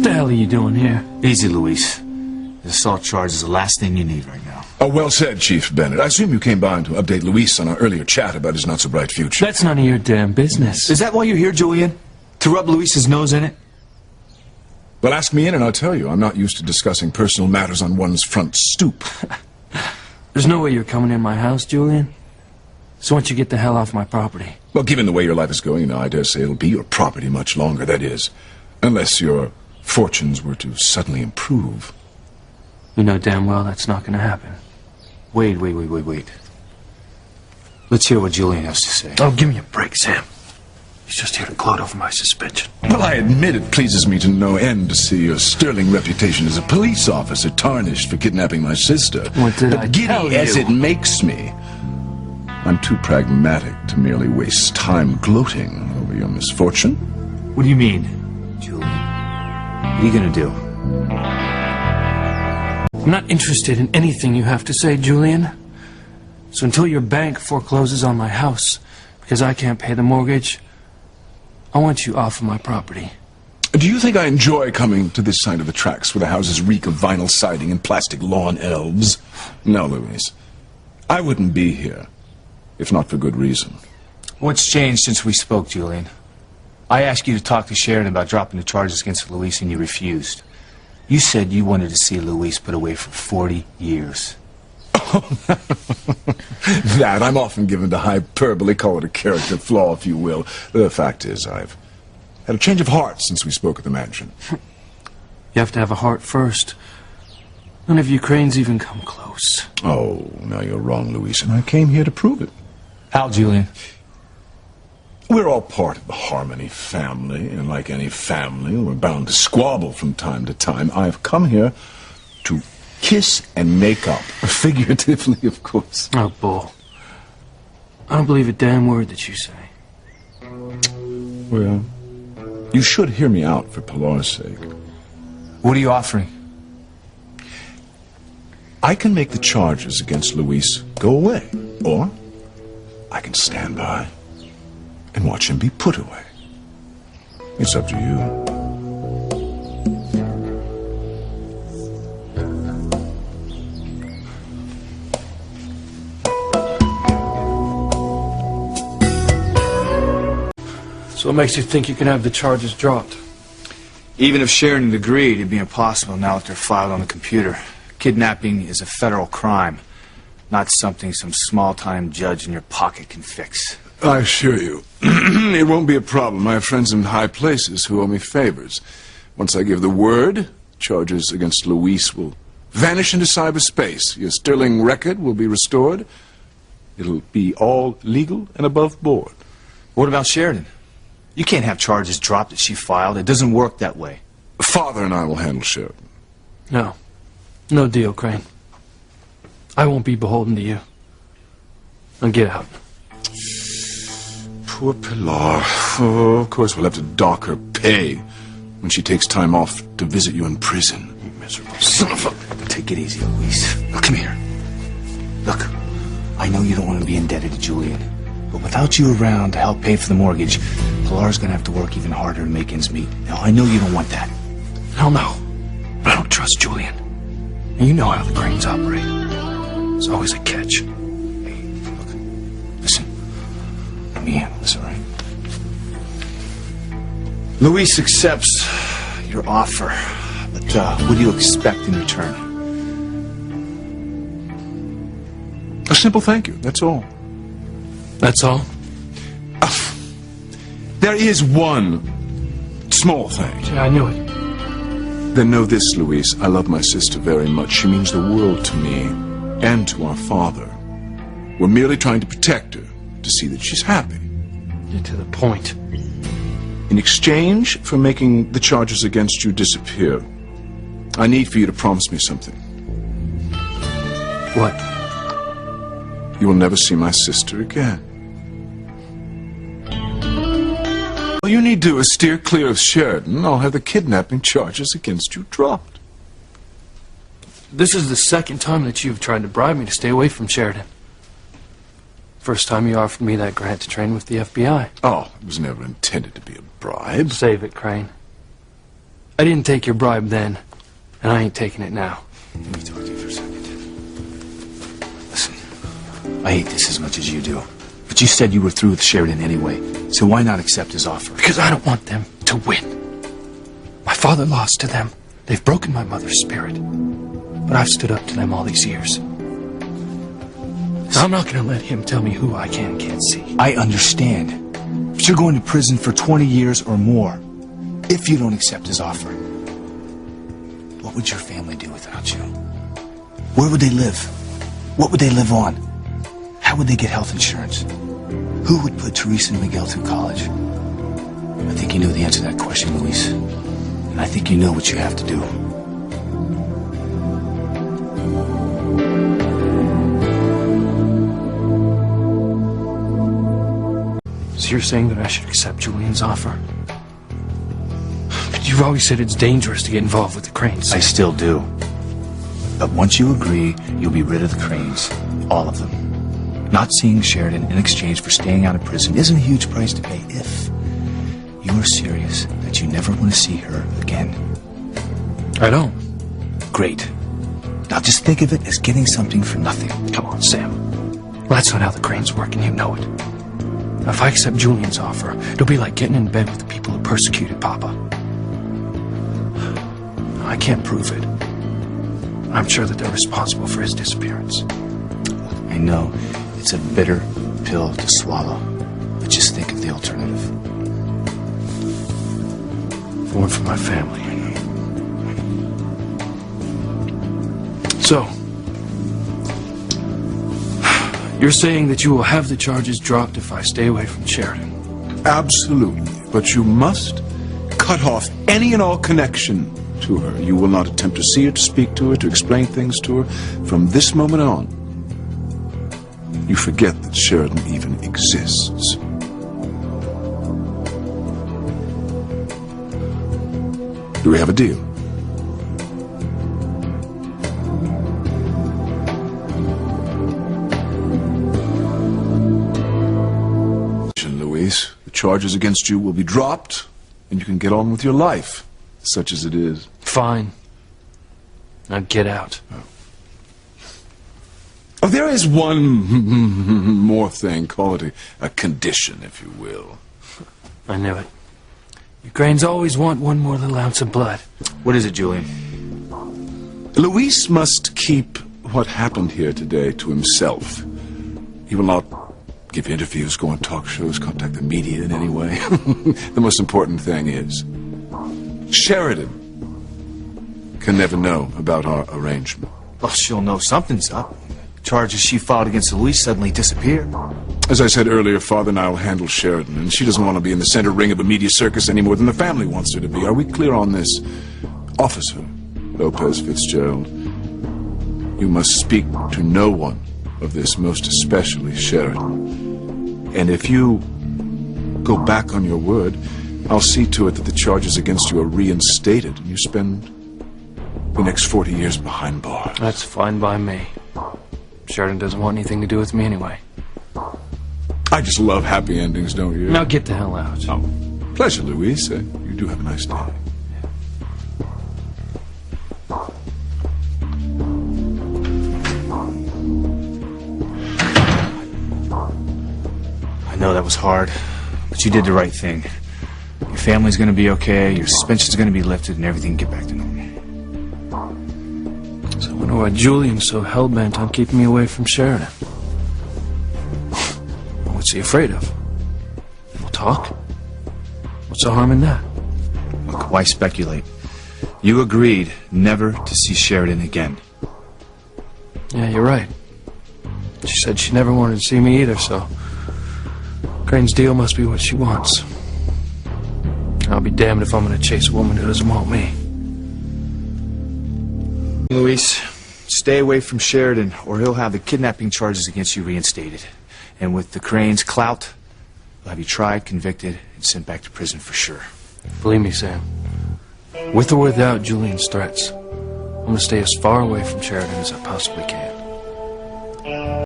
What the hell are you doing here? Easy, Luis. The assault charge is the last thing you need right now. Oh, well said, Chief Bennett. I assume you came by to update Luis on our earlier chat about his not-so-bright future. That's none of your damn business. Is that why you're here, Julian? To rub Luis's nose in it? Well, ask me in and I'll tell you. I'm not used to discussing personal matters on one's front stoop. There's no way you're coming in my house, Julian. So why don't you get the hell off my property? Well, given the way your life is going now, I dare say it'll be your property much longer, that is. Unless your fortunes were to suddenly improve. You know damn well that's not going to happen. Wait. Let's hear what Julian has to say. Oh, give me a break, Sam. He's just here to gloat over my suspension. Well, I admit it pleases me to no end to see your sterling reputation as a police officer tarnished for kidnapping my sister. What did I giddy tell you? as it makes me, I'm too pragmatic to merely waste time gloating over your misfortune. What do you mean, Julian? What are you gonna do? I'm not interested in anything you have to say, Julian. So until your bank forecloses on my house because I can't pay the mortgage, I want you off of my property. Do you think I enjoy coming to this side of the tracks where the houses reek of vinyl siding and plastic lawn elves? No, Luis. I wouldn't be here, if not for good reason. What's changed since we spoke, Julian? I asked you to talk to Sheridan about dropping the charges against Luis and you refused. You said you wanted to see Luis put away for 40 years. That, I'm often given to hyperbole, call it a character flaw, if you will. The fact is, I've had a change of heart since we spoke at the mansion. You have to have a heart first. None of you cranes even come close. Oh, now you're wrong, Luis, and I came here to prove it. How, Julian? We're all part of the Harmony family, and like any family, we're bound to squabble from time to time. I've come here to kiss and make up, figuratively, of course. Oh, bull. I don't believe a damn word that you say. Well, you should hear me out for Pilar's sake. What are you offering? I can make the charges against Luis go away, or I can stand by and watch him be put away. It's up to you. So what makes you think you can have the charges dropped? Even if Sheridan agreed, it'd be impossible now that they're filed on the computer. Kidnapping is a federal crime, not something some small-time judge in your pocket can fix. I assure you, it won't be a problem. I have friends in high places who owe me favors. Once I give the word, charges against Luis will vanish into cyberspace. Your sterling record will be restored. It'll be all legal and above board. What about Sheridan? You can't have charges dropped that she filed. It doesn't work that way. Father and I will handle Sheridan. No. No deal, Crane. I won't be beholden to you. Now get out. Poor Pilar. Oh, of course we'll have to dock her pay when she takes time off to visit you in prison. You miserable son of a... Take it easy, Luis. Now, come here. Look, I know you don't want to be indebted to Julian, but without you around to help pay for the mortgage, Pilar's going to have to work even harder to make ends meet. Now, I know you don't want that. Hell no. I don't trust Julian. And you know how the Cranes operate. There's always a catch. Hey, look, listen. Let me handle this, all right? Luis accepts your offer, but what do you expect in return? A simple thank you, that's all. That's all? There is one small thing. Yeah, I knew it. Then know this, Luis. I love my sister very much. She means the world to me and to our father. We're merely trying to protect her, to see that she's happy. Get to the point. In exchange for making the charges against you disappear, I need for you to promise me something. What? You will never see my sister again. All you need to do is steer clear of Sheridan. I'll have the kidnapping charges against you dropped. This is the second time that you've tried to bribe me to stay away from Sheridan. First time you offered me that grant to train with the FBI. Oh, it was never intended to be a bribe. Save it, Crane. I didn't take your bribe then, and I ain't taking it now. Let me talk to you for a second. Listen, I hate this as much as you do. But you said you were through with Sheridan anyway, so why not accept his offer? Because I don't want them to win. My father lost to them. They've broken my mother's spirit. But I've stood up to them all these years. I'm not going to let him tell me who I can and can't see. I understand. But you're going to prison for 20 years or more if you don't accept his offer. What would your family do without you? Where would they live? What would they live on? How would they get health insurance? Who would put Teresa and Miguel through college? I think you know the answer to that question, Luis. And I think you know what you have to do. So you're saying that I should accept Julian's offer? But you've always said it's dangerous to get involved with the Cranes. I still do. But once you agree, you'll be rid of the Cranes. All of them. Not seeing Sheridan in exchange for staying out of prison isn't a huge price to pay if you are serious that you never want to see her again. I don't. Great. Now just think of it as getting something for nothing. Come on, Sam. Well, that's not how the Cranes work, and you know it. If I accept Julian's offer, it'll be like getting in bed with the people who persecuted Papa. I can't prove it. I'm sure that they're responsible for his disappearance. I know it's a bitter pill to swallow, but just think of the alternative. One for my family. So, you're saying that you will have the charges dropped if I stay away from Sheridan? Absolutely. But you must cut off any and all connection to her. You will not attempt to see her, to speak to her, to explain things to her. From this moment on, you forget that Sheridan even exists. Do we have a deal? Luis, the charges against you will be dropped, and you can get on with your life, such as it is. Fine. Now get out. Oh, there is one more thing. Call it a condition, if you will. I knew it. You Cranes always want one more little ounce of blood. What is it, Julian? Luis must keep what happened here today to himself. He will not give interviews, go on talk shows, contact the media in any way. The most important thing is Sheridan can never know about our arrangement. Well, she'll know something's up. Charges she filed against Luis suddenly disappear. As I said earlier, Father and I will handle Sheridan, and she doesn't want to be in the center ring of a media circus any more than the family wants her to be. Are we clear on this? Officer Lopez Fitzgerald, you must speak to no one of this, most especially Sheridan. And if you go back on your word, I'll see to it that the charges against you are reinstated, and you spend the next 40 years behind bars. That's fine by me. Sheridan doesn't want anything to do with me anyway. I just love happy endings, don't you? Now get the hell out. Oh, pleasure, Luis. You do have a nice day. I know that was hard, but you did the right thing. Your family's gonna be okay, your suspension's gonna be lifted, and everything can get back to normal. So I wonder why Julian's so hell-bent on keeping me away from Sheridan. What's he afraid of? We'll talk. What's the harm in that? Look, why speculate? You agreed never to see Sheridan again. Yeah, you're right. She said she never wanted to see me either, so Crane's deal must be what she wants. I'll be damned if I'm going to chase a woman who doesn't want me. Luis, stay away from Sheridan, or he'll have the kidnapping charges against you reinstated. And with the Crane's clout, we'll have you tried, convicted, and sent back to prison for sure. Believe me, Sam. With or without Julian's threats, I'm going to stay as far away from Sheridan as I possibly can.